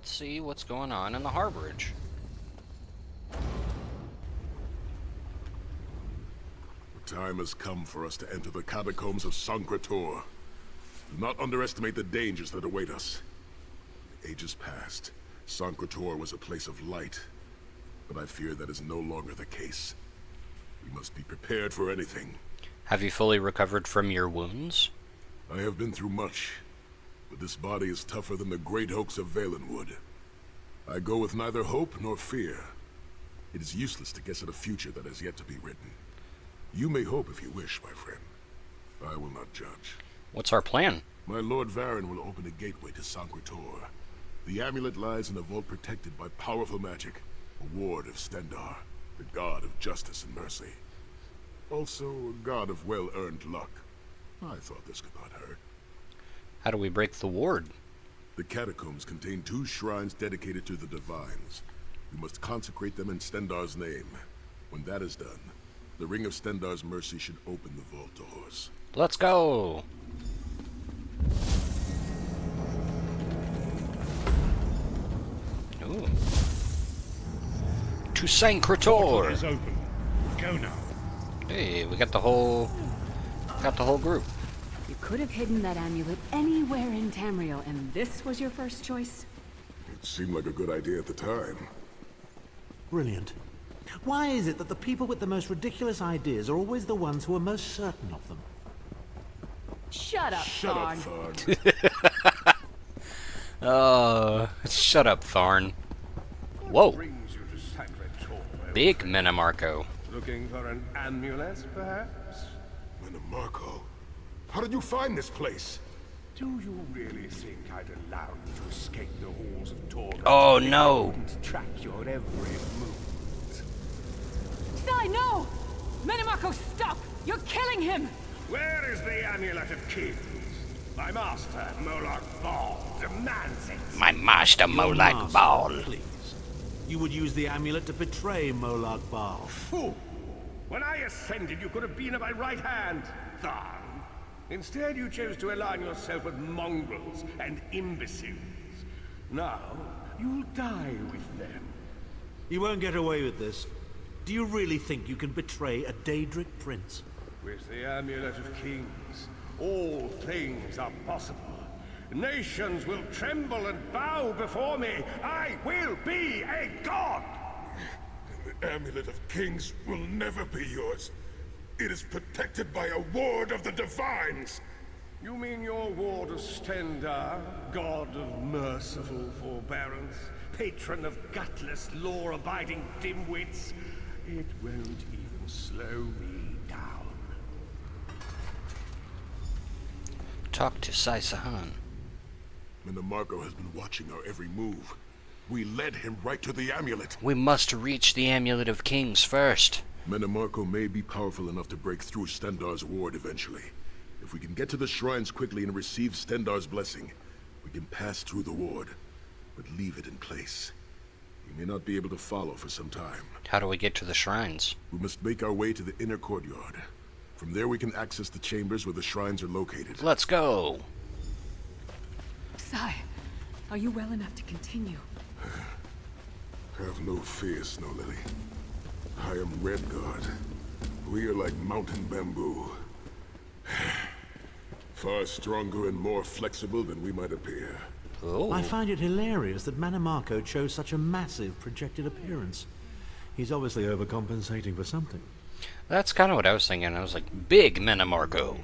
let's see what's going on in the harborage. The time has come for us to enter the catacombs of Sancretor. Do not underestimate the dangers that await us. Ages past, Sancretor was a place of light, but I fear that is no longer the case. We must be prepared for anything. Have you fully recovered from your wounds? I have been through much, but this body is tougher than the great oaks of Valenwood. I go with neither hope nor fear. It is useless to guess at a future that has yet to be written. You may hope if you wish, my friend. I will not judge. What's our plan? My Lord Varen will open a gateway to Sancretor. The amulet lies in a vault protected by powerful magic, a ward of Stendarr, the god of justice and mercy. Also a god of well-earned luck. I thought this could not hurt. How do we break the ward? The catacombs contain 2 shrines dedicated to the divines. We must consecrate them in Stendarr's name. When that is done, the Ring of Stendarr's mercy should open the vault doors. Let's go! Ooh. To Sancretor! Is open. Go now. Hey, we got the whole group. You could have hidden that amulet anywhere in Tamriel, and this was your first choice? It seemed like a good idea at the time. Brilliant. Why is it that the people with the most ridiculous ideas are always the ones who are most certain of them? Shut up, Shut up, Tharn. Tharn. Shut up, Tharn. Whoa, Brings you to Sancretor. big Mannimarco. Looking for an amulet, perhaps? Mannimarco, how did you find this place? Do you really think I'd allow you to escape the halls of Torment? Oh no! I wouldn't track your every move. Sai, no! Mannimarco, stop! You're killing him! Where is the Amulet of Kings? My master, Molag Bal, demands it. My master Your Molag master, Bal. Please. You would use the amulet to betray Molag Bal. Fool! When I ascended, you could have been at my right hand, Tharn. Instead, you chose to align yourself with mongrels and imbeciles. Now, you'll die with them. You won't get away with this. Do you really think you can betray a Daedric prince? With the Amulet of Kings, all things are possible. Nations will tremble and bow before me. I will be a god! The Amulet of Kings will never be yours. It is protected by a ward of the divines. You mean your ward of Stendarr, god of merciful forbearance, patron of gutless, law-abiding dimwits? It won't even slow me down. Talk to Sia Sahan. Mannimarco has been watching our every move. We led him right to the amulet. We must reach the Amulet of Kings first. Mannimarco may be powerful enough to break through Stendarr's ward eventually. If we can get to the shrines quickly and receive Stendarr's blessing, we can pass through the ward, but leave it in place. We may not be able to follow for some time. How do we get to the shrines? We must make our way to the inner courtyard. From there we can access the chambers where the shrines are located. Let's go! Sai, are you well enough to continue? Have no fear, Snow Lily. I am Redguard. We are like mountain bamboo. Far stronger and more flexible than we might appear. Oh, I find it hilarious that Mannimarco chose such a massive projected appearance. He's obviously overcompensating for something. that's kind of what I was thinking. I was like, big Mannimarco.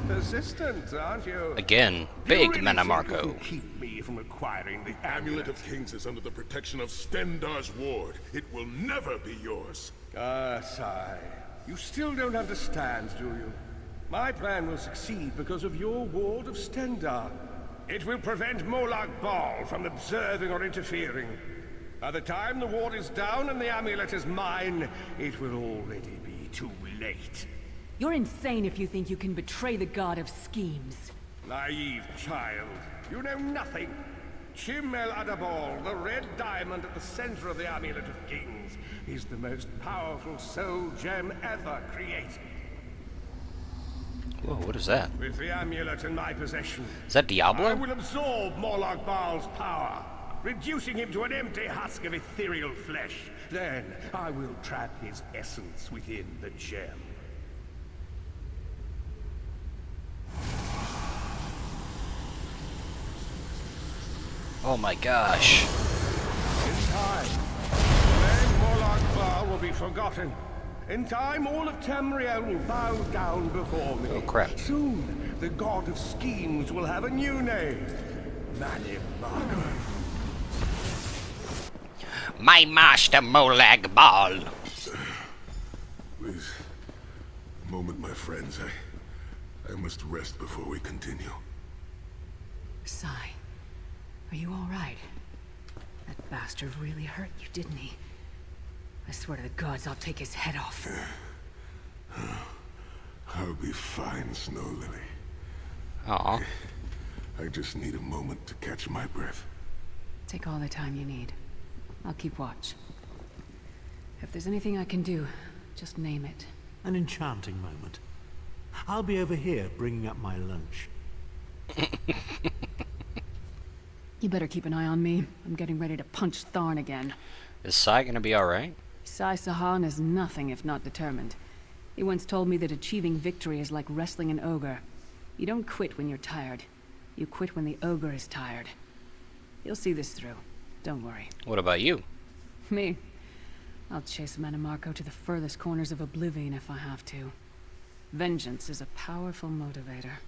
Persistent, aren't you? Again, Do you big really think you Mannimarco. can keep me from acquiring the Amulet of Kings is under the protection of Stendarr's ward. It will never be yours. Ah, Sai. You still don't understand, do you? My plan will succeed because of your ward of Stendarr. It will prevent Molag Bal from observing or interfering. By the time the ward is down and the amulet is mine, it will already be too late. You're insane if you think you can betray the god of schemes. Naive child. You know nothing. Chim El Adabal, the red diamond at the center of the Amulet of Kings, is the most powerful soul gem ever created. Whoa, what is that? With the amulet in my possession, Is that I Diablo? will absorb Morlock Baal's power, reducing him to an empty husk of ethereal flesh. Then I will trap his essence within the gem. Oh my gosh. In time, then Morlock Baal will be forgotten. In time, all of Tamriel will bow down before me. Oh crap. Soon, the god of schemes will have a new name. Mannimarco. My master Molag Bal. Please, a moment, my friends. I must rest before we continue. Sai, are you all right? That bastard really hurt you, didn't he? I swear to the gods, I'll take his head off. I'll be fine, Snow Lily. Aw. I just need a moment to catch my breath. Take all the time you need. I'll keep watch. If there's anything I can do, just name it. An enchanting moment. I'll be over here bringing up my lunch. You better keep an eye on me. I'm getting ready to punch Tharn again. Is Sai gonna be alright? Sia Sahan is nothing if not determined. He once told me that achieving victory is like wrestling an ogre. You don't quit when you're tired. You quit when the ogre is tired. You'll see this through. Don't worry. What about you? Me? I'll chase Mannimarco to the furthest corners of oblivion if I have to. Vengeance is a powerful motivator.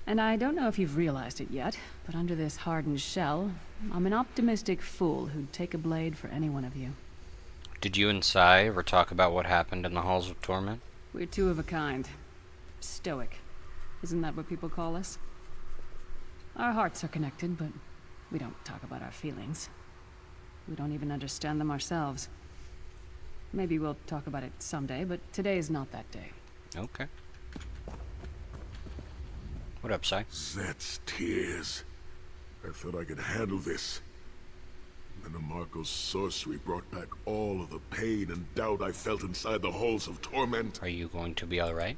And I don't know if you've realized it yet, but under this hardened shell, I'm an optimistic fool who'd take a blade for any one of you. Did you and Sai ever talk about what happened in the Halls of Torment? We're two of a kind. Stoic. Isn't that what people call us? Our hearts are connected, but we don't talk about our feelings. We don't even understand them ourselves. Maybe we'll talk about it someday, but today's not that day. Okay. What up, Sai? Zet's tears. I thought I could handle this. Mannimarco's sorcery brought back all of the pain and doubt I felt inside the halls of torment. Are you going to be alright?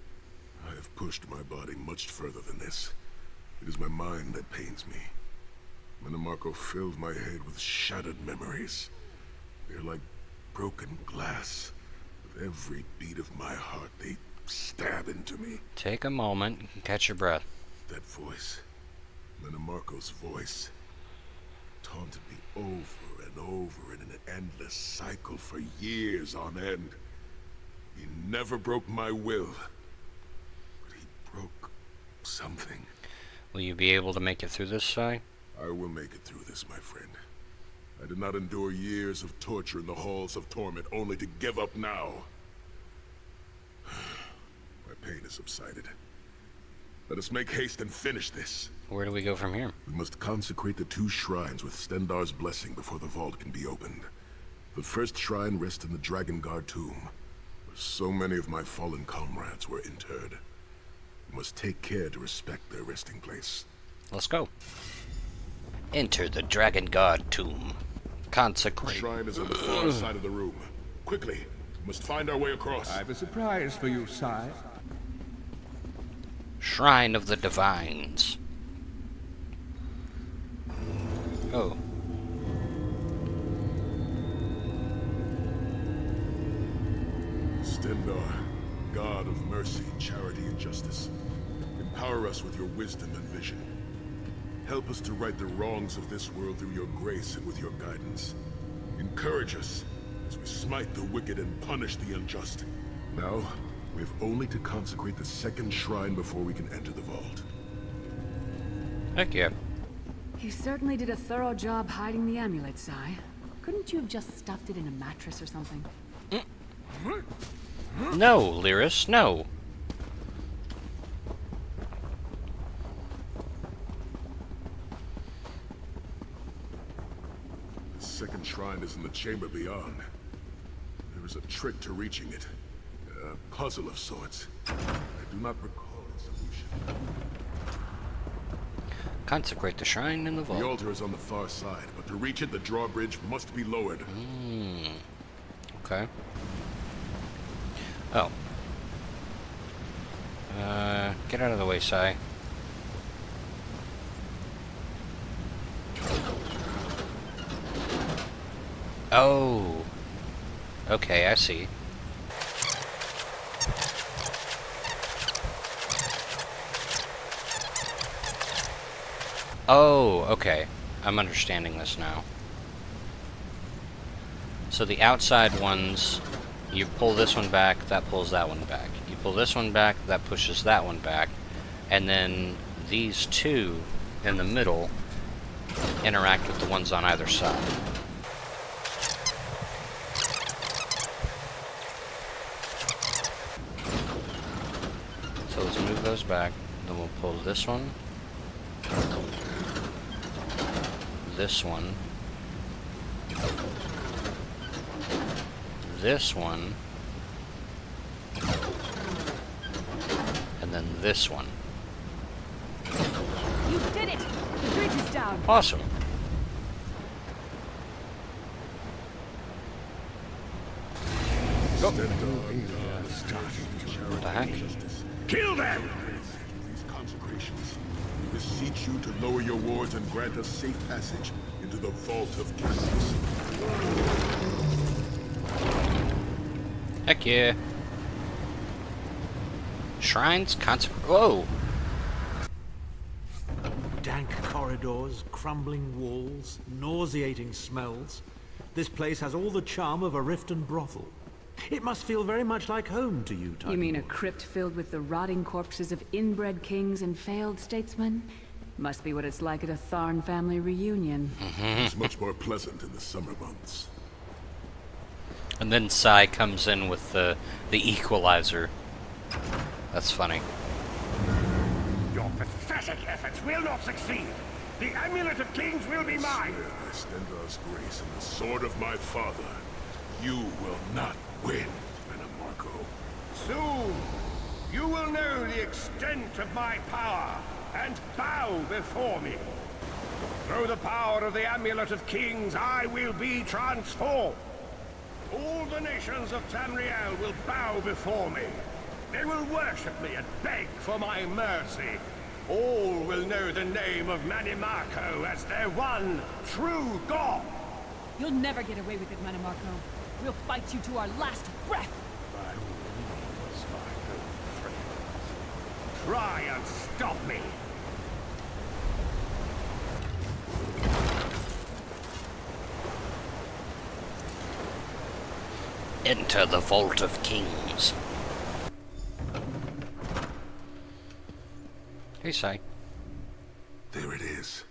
I have pushed my body much further than this. It is my mind that pains me. Mannimarco filled my head with shattered memories. They're like broken glass. With every beat of my heart, they stab into me. Take a moment and catch your breath. That voice, Mannimarco's voice, taunted me over and over in an endless cycle for years on end. He never broke my will, but he broke something. Will you be able to make it through this, Sai? I will make it through this, my friend. I did not endure years of torture in the halls of torment only to give up now. My pain has subsided. Let us make haste and finish this. Where do we go from here? We must consecrate the 2 shrines with Stendarr's blessing before the vault can be opened. The first shrine rests in the Redguard tomb, where so many of my fallen comrades were interred. We must take care to respect their resting place. Let's go. Enter the Redguard tomb. The Consecrate. shrine is on the far side of the room. Quickly, we must find our way across. I have a surprise for you, Sai. Shrine of the Divines. Oh. Stendarr, God of mercy, charity, and justice, empower us with your wisdom and vision. Help us to right the wrongs of this world through your grace and with your guidance. Encourage us as we smite the wicked and punish the unjust. Now, we have only to consecrate the second shrine before we can enter the vault. Heck yeah. You certainly did a thorough job hiding the amulet, Sai. Couldn't you have just stuffed it in a mattress or something? No, Lyris, no. The second shrine is in the chamber beyond. There is a trick to reaching it. A puzzle of sorts. I do not recall its solution. Consecrate the shrine in the The vault. altar is on the far side, but to reach it, the drawbridge must be lowered. Okay. Oh. Get out of the way, Sai. Oh. Okay, I see. Oh, okay. I'm understanding this now. So the outside ones, you pull this one back, that pulls that one back. You pull this one back, that pushes that one back. And then these two in the middle interact with the ones on either side. So let's move those back. Then we'll pull this one. This one. This one. And then this one. You did it! The bridge is down. Awesome. Go. What the heck? Kill them! These consecrations beseech you to lower your wards and grant us safe passage into the Vault of Kings. Heck yeah. Shrines, whoa! Dank corridors, crumbling walls, nauseating smells. This place has all the charm of a Riften brothel. It must feel very much like home to you, You mean a Titanborn. crypt filled with the rotting corpses of inbred kings and failed statesmen? Must be what it's like at a Tharn family reunion. It's much more pleasant in the summer months. And then Sai comes in with the equalizer. That's funny. Your pathetic efforts will not succeed. The Amulet of Kings will be mine. Swear by Stendar's grace and the sword of my father, you will not win, Mannimarco. Soon, you will know the extent of my power and bow before me. Through the power of the Amulet of Kings, I will be transformed. All the nations of Tamriel will bow before me. They will worship me and beg for my mercy. All will know the name of Mannimarco as their one true god. You'll never get away with it, Mannimarco. We'll fight you to our last breath. By all means, my old friends. Try and stop me. Enter the Vault of Kings. Hey, Sai. There it is.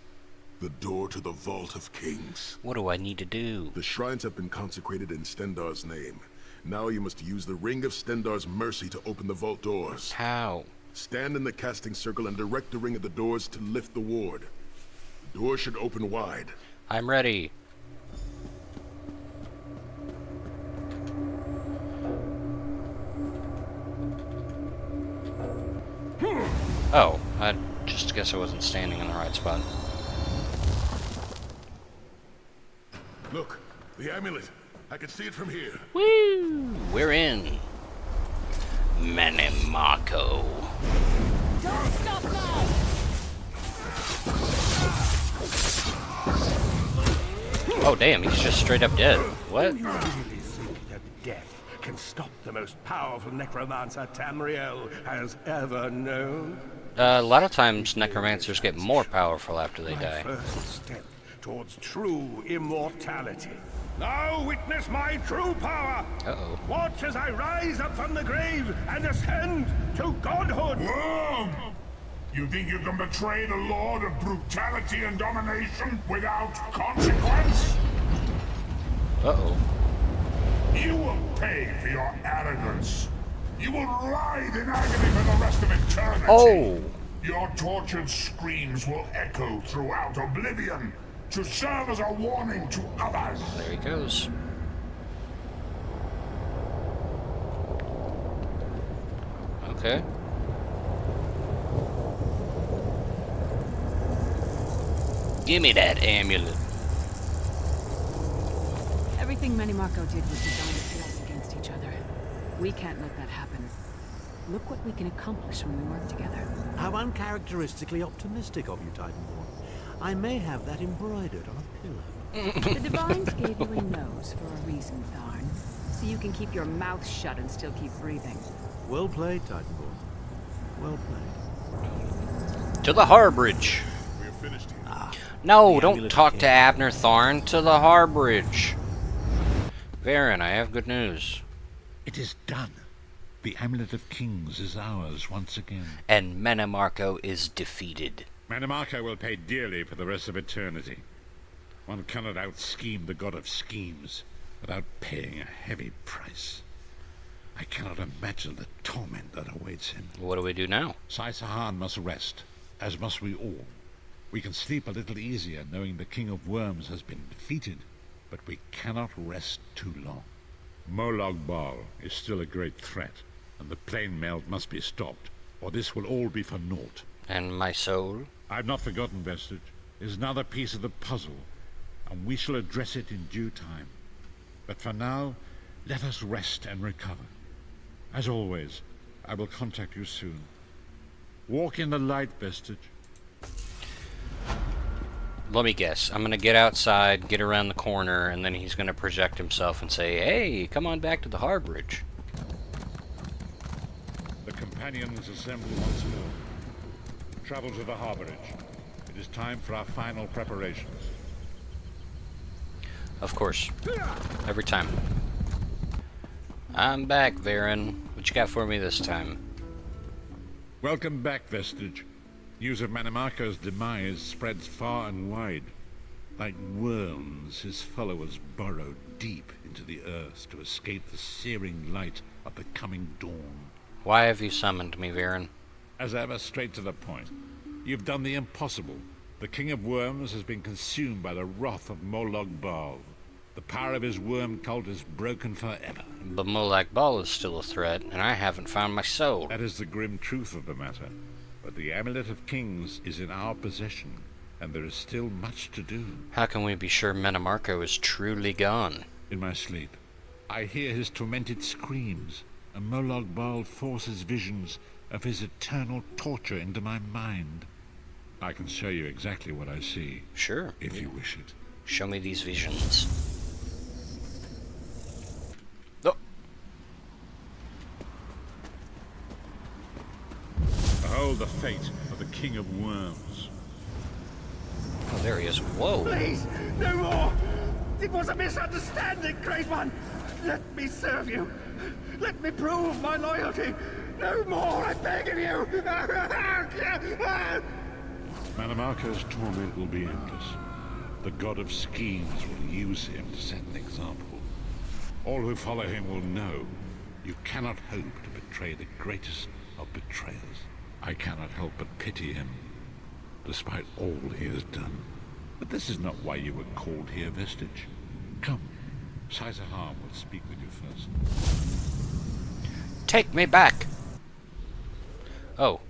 The door to the Vault of Kings. What do I need to do? The shrines have been consecrated in Stendar's name. Now you must use the Ring of Stendar's mercy to open the vault doors. How? Stand in the casting circle and direct the ring at the doors to lift the ward. The door should open wide. I'm ready. Oh, I just guess I wasn't standing in the right spot. Look, the amulet. I can see it from here. Woo! We're in. Mannimarco. Don't stop now! Oh damn, he's just straight up dead. What? You really think that death can stop the most powerful necromancer Tamriel has ever known? A lot of times necromancers get more powerful after they My die. first step towards true immortality. Now witness my true power. Uh-oh. Watch as I rise up from the grave and ascend to godhood. Worm! You think you can betray the Lord of brutality and domination without consequence? Uh-oh. You will pay for your arrogance. You will writhe in agony for the rest of eternity. Oh! Your tortured screams will echo throughout oblivion to serve as a warning to others. There he goes. Okay. Give me that amulet. Everything Mannimarco did was designed to pit us against each other. We can't let that happen. Look what we can accomplish when we work together. How uncharacteristically optimistic of you, Titanborn. I may have that embroidered on a pillow. The Divines gave you a nose for a reason, Tharn. So you can keep your mouth shut and still keep breathing. Well played, Titanborn. Well played. To the Harbridge. We are finished here. No, The don't Amulet of talk to Kings. Abner Tharn. To the Harbridge. Varen, I have good news. It is done. The Amulet of Kings is ours once again. And Mannimarco is defeated. Mannimarco will pay dearly for the rest of eternity. One cannot out-scheme the god of schemes without paying a heavy price. I cannot imagine the torment that awaits him. What do we do now? Sia Sahan must rest, as must we all. We can sleep a little easier knowing the King of Worms has been defeated, but we cannot rest too long. Molag Bal is still a great threat, and the plane melt must be stopped, or this will all be for naught. And my soul? I've not forgotten, Vestige. It is another piece of the puzzle, and we shall address it in due time. But for now, let us rest and recover. As always, I will contact you soon. Walk in the light, Vestige. Let me guess. I'm gonna get outside, get around the corner, and then he's gonna project himself and say, "Hey, come on back to the Harbridge." The companions assemble once more. Travel to the harborage. It is time for our final preparations. Of course. Every time. I'm back, Varen. What you got for me this time? Welcome back, Vestige. News of Mannimarco's demise spreads far and wide. Like worms, his followers burrow deep into the earth to escape the searing light of the coming dawn. Why have you summoned me, Varen? As ever, straight to the point. You've done the impossible. The King of Worms has been consumed by the wrath of Molag Bal. The power of his worm cult is broken forever. But Molag Bal is still a threat, and I haven't found my soul. That is the grim truth of the matter. But the Amulet of Kings is in our possession, and there is still much to do. How can we be sure Mannimarco is truly gone? In my sleep, I hear his tormented screams, and Molag Bal forces visions of his eternal torture into my mind. I can show you exactly what I see, Sure. if you wish it. Show me these visions. Oh, Behold the fate of the King of Worms. oh, there he is. Whoa. Please, no more! It was a misunderstanding, Great One! Let me serve you! Let me prove my loyalty! No more, I beg of you! Mannimarco's torment will be endless. The god of schemes will use him to set an example. All who follow him will know you cannot hope to betray the greatest of betrayers. I cannot help but pity him, despite all he has done. But this is not why you were called here, Vestige. Come, Sia Sahan will speak with you first. Take me back! Oh.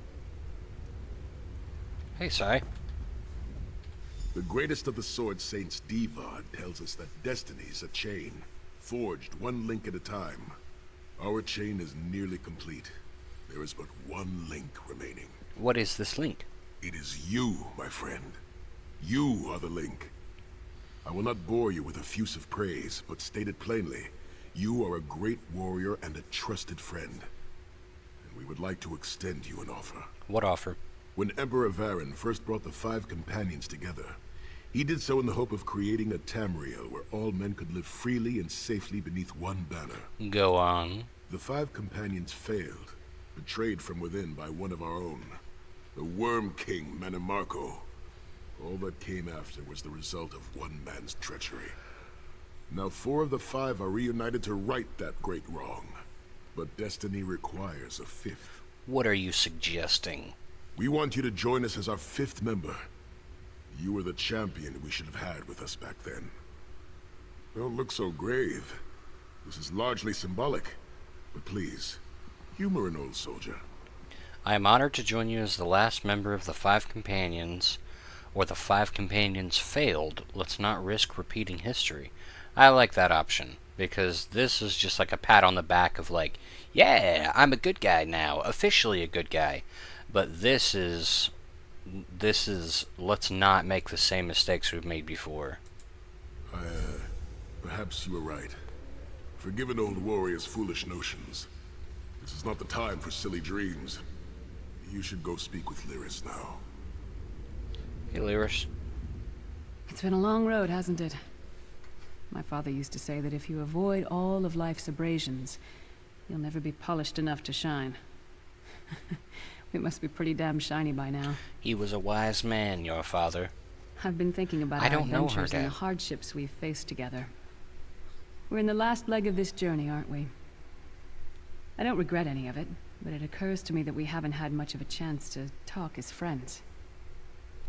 Hey, Sai. The greatest of the Sword Saints, Divad, tells us that destiny is a chain, forged one link at a time. Our chain is nearly complete. There is but one link remaining. What is this link? It is you, my friend. You are the link. I will not bore you with effusive praise, but state it plainly. You are a great warrior and a trusted friend. And we would like to extend you an offer. What offer? When Emperor Varen first brought the 5 companions together, he did so in the hope of creating a Tamriel where all men could live freely and safely beneath one banner. Go on. The 5 companions failed, betrayed from within by one of our own, the Worm King Mannimarco. All that came after was the result of one man's treachery. Now 4 of the 5 are reunited to right that great wrong, but destiny requires a 5th. What are you suggesting? We want you to join us as our 5th member. You were the champion we should have had with us back then. Don't look so grave. This is largely symbolic. But please, humor an old soldier. I am honored to join you as the last member of the 5 companions, or the 5 companions failed. Let's not risk repeating history. I like that option. Because this is just like a pat on the back of like, yeah, I'm a good guy now, officially a good guy. But this is let's not make the same mistakes we've made before. Perhaps you were right. Forgive an old warrior's foolish notions. This is not the time for silly dreams. You should go speak with Lyris now. Hey, Lyris. It's been a long road, hasn't it? My father used to say that if you avoid all of life's abrasions, you'll never be polished enough to shine. We must be pretty damn shiny by now. He was a wise man, your father. I've been thinking about I our don't know her, adventures and the Dad. hardships we've faced together. We're in the last leg of this journey, aren't we? I don't regret any of it, but it occurs to me that we haven't had much of a chance to talk as friends.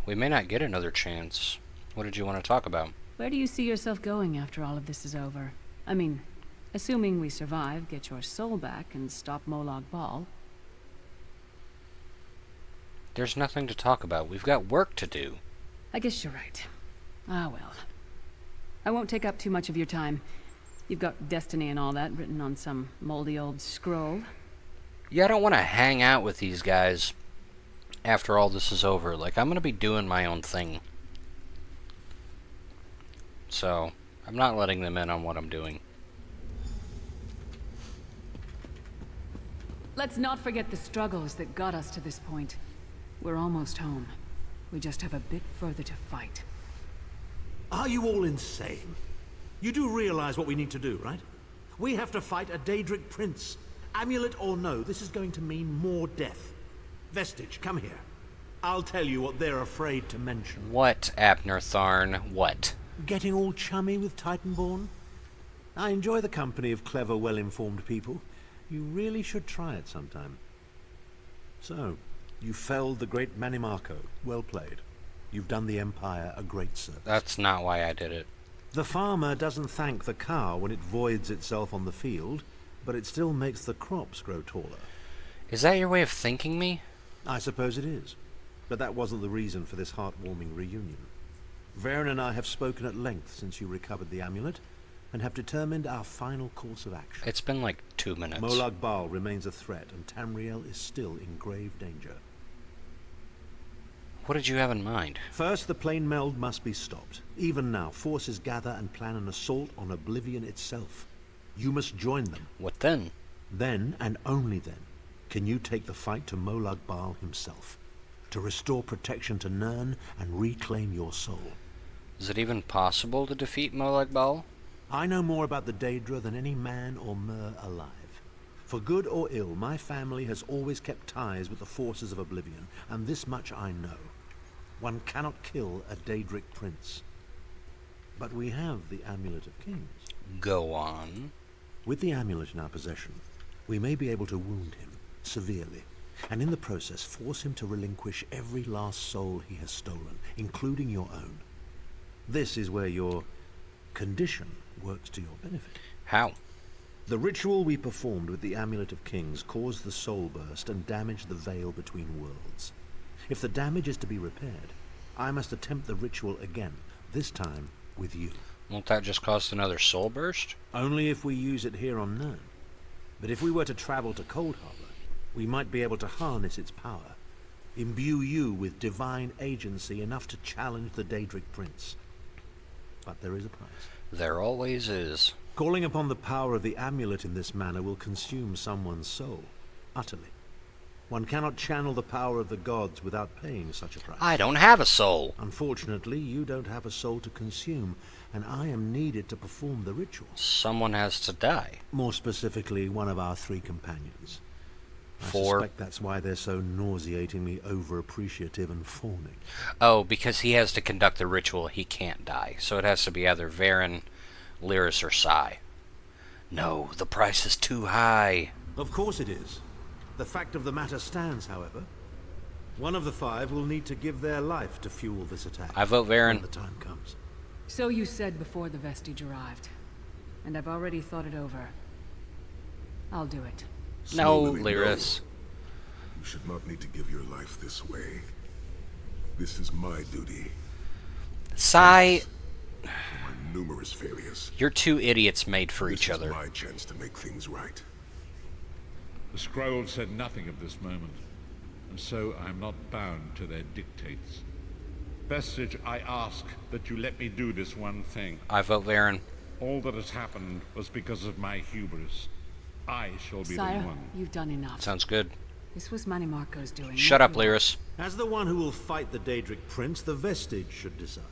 We may not get another chance. What did you want to talk about? Where do you see yourself going after all of this is over? I mean, assuming we survive, get your soul back, and stop Molag Bal. There's nothing to talk about. We've got work to do. I guess you're right. Ah, well. I won't take up too much of your time. You've got destiny and all that written on some moldy old scroll. Yeah, I don't want to hang out with these guys after all this is over. Like, I'm going to be doing my own thing. So, I'm not letting them in on what I'm doing. Let's not forget the struggles that got us to this point. We're almost home. We just have a bit further to fight. Are you all insane? You do realize what we need to do, right? We have to fight a Daedric prince. Amulet or no, this is going to mean more death. Vestige, come here. I'll tell you what they're afraid to mention. What, Abner Tharn? What? Getting all chummy with Titanborn? I enjoy the company of clever, well-informed people. You really should try it sometime. So, you felled the great Mannimarco. Well played. You've done the Empire a great service. That's not why I did it. The farmer doesn't thank the cow when it voids itself on the field, but it still makes the crops grow taller. Is that your way of thinking me? I suppose it is. But that wasn't the reason for this heartwarming reunion. Varen and I have spoken at length since you recovered the amulet, and have determined our final course of action. It's been like 2 minutes. Molag Bal remains a threat, and Tamriel is still in grave danger. What did you have in mind? First, the plane meld must be stopped. Even now, forces gather and plan an assault on Oblivion itself. You must join them. What then? Then, and only then, can you take the fight to Molag Bal himself, to restore protection to Nirn and reclaim your soul. Is it even possible to defeat Molag Bal? I know more about the Daedra than any man or mer alive. For good or ill, my family has always kept ties with the forces of Oblivion, and this much I know. One cannot kill a Daedric prince. But we have the Amulet of Kings. Go on. With the amulet in our possession, we may be able to wound him severely, and in the process force him to relinquish every last soul he has stolen, including your own. This is where your condition works to your benefit. How? The ritual we performed with the Amulet of Kings caused the soul burst and damaged the veil between worlds. If the damage is to be repaired, I must attempt the ritual again, this time with you. Won't that just cause another soul burst? Only if we use it here on Nirn. But if we were to travel to Cold Harbor, we might be able to harness its power, imbue you with divine agency enough to challenge the Daedric Prince. But there is a price. There always is. Calling upon the power of the amulet in this manner will consume someone's soul, utterly. One cannot channel the power of the gods without paying such a price. I don't have a soul. Unfortunately, you don't have a soul to consume, and I am needed to perform the ritual. Someone has to die. More specifically, one of our 3 companions. I 4. suspect that's why they're so nauseatingly over-appreciative and fawning. Oh, because he has to conduct the ritual, he can't die. So it has to be either Varen, Lyris, or Sai. No, the price is too high. Of course it is. The fact of the matter stands, however. One of the 5 will need to give their life to fuel this attack. I vote Varen. When the time comes. So you said before the vestige arrived. And I've already thought it over. I'll do it. No, Slowly, Lyris. You should not need to give your life this way. This is my duty. Sai, for my numerous failures. You're two idiots made for each This other. is my chance to make things right. The scroll said nothing of this moment, and so I am not bound to their dictates. Vestige, I ask that you let me do this one thing. I vote Varen. All that has happened was because of my hubris. I shall be Sire, the one. you've done enough. Sounds good. This was Mannimarco's doing. Shut not up, yours. Lyris. As the one who will fight the Daedric Prince, the Vestige should decide.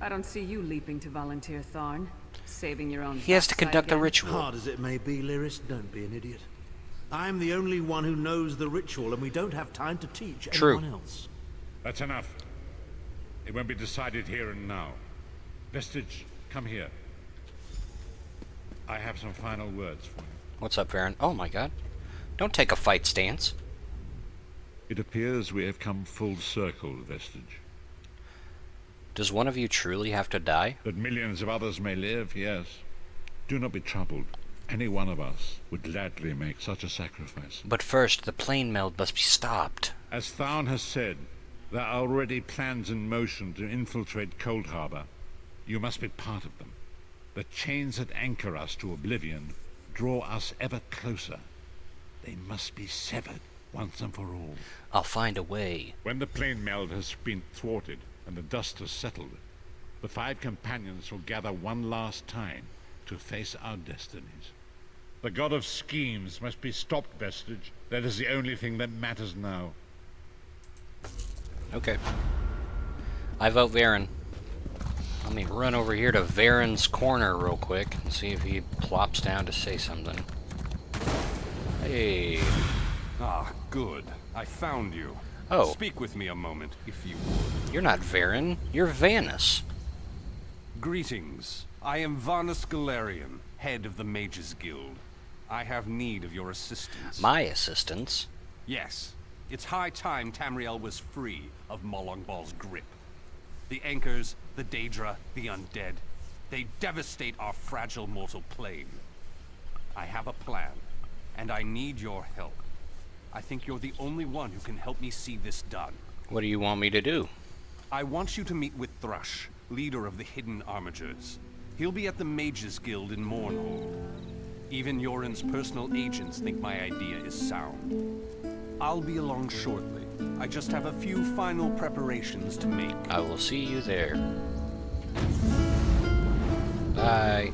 I don't see you leaping to volunteer, Tharn. Saving your own He has to backside conduct the again. ritual. Hard as it may be, Lyris, don't be an idiot. I'm the only one who knows the ritual, and we don't have time to teach True. anyone else. That's enough. It won't be decided here and now. Vestige, come here. I have some final words for you. What's up, Varen? Oh my god. Don't take a fight stance. It appears we have come full circle, Vestige. Does one of you truly have to die? That millions of others may live, yes. Do not be troubled. Any one of us would gladly make such a sacrifice. But first, the plane meld must be stopped. As Tharn has said, there are already plans in motion to infiltrate Cold Harbor. You must be part of them. The chains that anchor us to oblivion draw us ever closer. They must be severed once and for all. I'll find a way. When the plane meld has been thwarted and the dust has settled, the 5 companions will gather one last time to face our destinies. The god of schemes must be stopped, Vestige. That is the only thing that matters now. Okay. I vote Varen. Let me run over here to Varen's corner real quick and see if he plops down to say something. Hey. Ah, good. I found you. Oh. Speak with me a moment, if you would. You're not Varen. You're Vanus. Greetings. I am Vanus Galarian, head of the Mages Guild. I have need of your assistance. My assistants. Yes. It's high time Tamriel was free of Molongbal's grip. The Anchors, the Daedra, the Undead. They devastate our fragile mortal plane. I have a plan, and I need your help. I think you're the only one who can help me see this done. What do you want me to do? I want you to meet with Thrush, leader of the Hidden Armigers. He'll be at the Mages Guild in Mournhold. Even Yoren's personal agents think my idea is sound. I'll be along shortly. I just have a few final preparations to make. I will see you there. Bye.